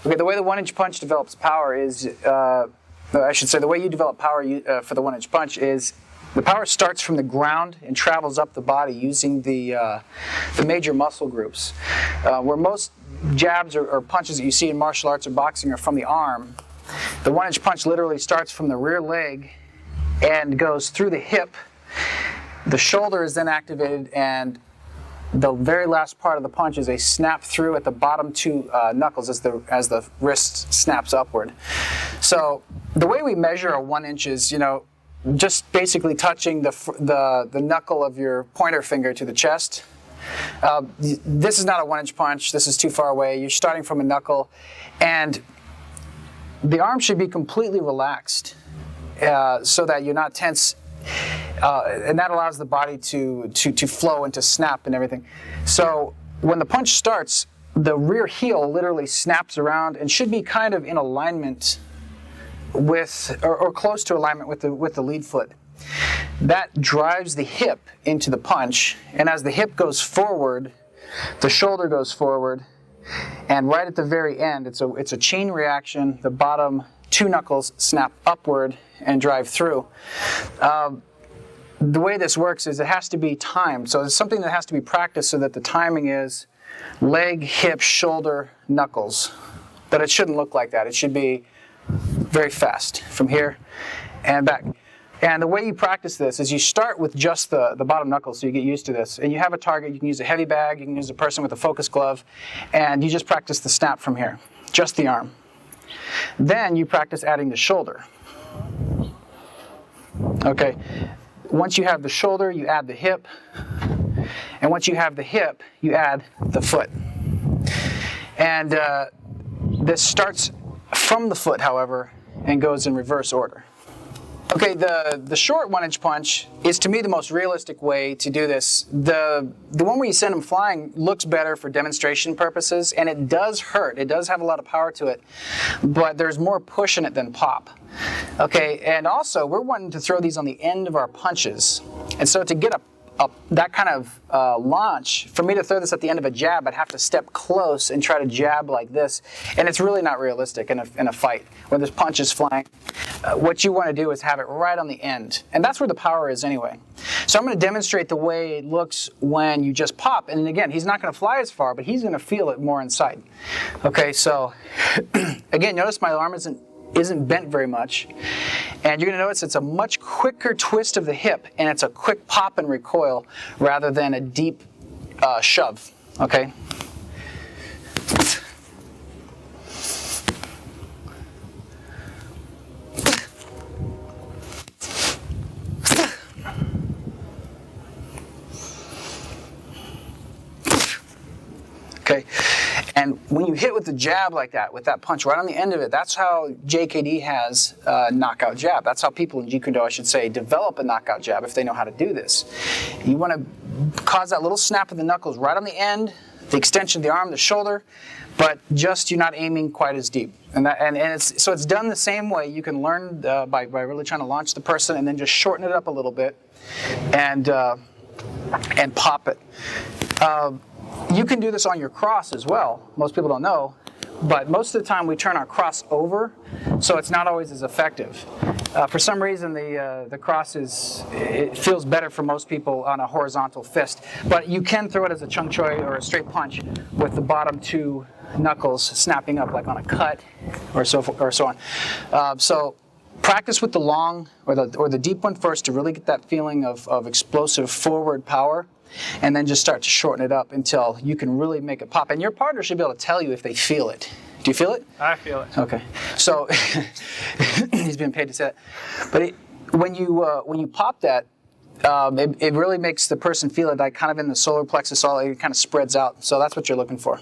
Okay, the way the 1-inch punch develops power is, I should say, the way you develop power for the 1-inch punch is the power starts from the ground and travels up the body using the major muscle groups. Where most jabs or punches that you see in martial arts or boxing are from the arm, the 1-inch punch literally starts from the rear leg and goes through the hip. The shoulder is then activated, and the very last part of the punch is a snap through at the bottom two knuckles as the wrist snaps upward. So the way we measure a 1 inch is, just basically touching the knuckle of your pointer finger to the chest. This is not a 1-inch punch. This is too far away. You're starting from a knuckle, and the arm should be completely relaxed so that you're not tense. And that allows the body to flow and to snap and everything. So when the punch starts, the rear heel literally snaps around and should be kind of in alignment with, or close to alignment with the lead foot. That drives the hip into the punch, and as the hip goes forward, the shoulder goes forward, and right at the very end, it's a chain reaction. The bottom two knuckles snap upward and drive through. The way this works is it has to be timed. So it's something that has to be practiced so that the timing is leg, hip, shoulder, knuckles. But it shouldn't look like that. It should be very fast from here and back. And the way you practice this is you start with just the bottom knuckles, so you get used to this. And you have a target. You can use a heavy bag. You can use a person with a focus glove. And you just practice the snap from here, just the arm. Then you practice adding the shoulder. Okay. Once you have the shoulder, you add the hip. And once you have the hip, you add the foot. And this starts from the foot, however, and goes in reverse order. Okay, the short 1-inch punch is, to me, the most realistic way to do this. The one where you send them flying looks better for demonstration purposes, and it does hurt. It does have a lot of power to it, but there's more push in it than pop. Okay, and also, we're wanting to throw these on the end of our punches. And so to get that kind of launch, for me to throw this at the end of a jab, I'd have to step close and try to jab like this. And it's really not realistic in a fight where there's punches flying. What you want to do is have it right on the end. And that's where the power is anyway. So I'm going to demonstrate the way it looks when you just pop. And again, he's not going to fly as far, but he's going to feel it more inside. Okay, so again, notice my arm isn't bent very much, and you're going to notice it's a much quicker twist of the hip, and it's a quick pop and recoil rather than a deep shove. Okay. Okay. And when you hit with the jab like that, with that punch right on the end of it, that's how JKD has a knockout jab. That's how people in Jeet Kune Do, I should say, develop a knockout jab if they know how to do this. You want to cause that little snap of the knuckles right on the end, the extension of the arm, the shoulder, but just you're not aiming quite as deep. And it's done the same way. You can learn by really trying to launch the person and then just shorten it up a little bit and pop it. You can do this on your cross as well. Most people don't know, but most of the time we turn our cross over, so it's not always as effective. For some reason, the cross it feels better for most people on a horizontal fist, but you can throw it as a chung choi or a straight punch with the bottom two knuckles snapping up like on a cut or so on. So practice with the long or the deep one first to really get that feeling of explosive forward power. And then just start to shorten it up until you can really make it pop. And your partner should be able to tell you if they feel it. Do you feel it? I feel it. Okay. So he's been paid to say that. But when you pop that, it really makes the person feel it, like kind of in the solar plexus, it kind of spreads out. So that's what you're looking for.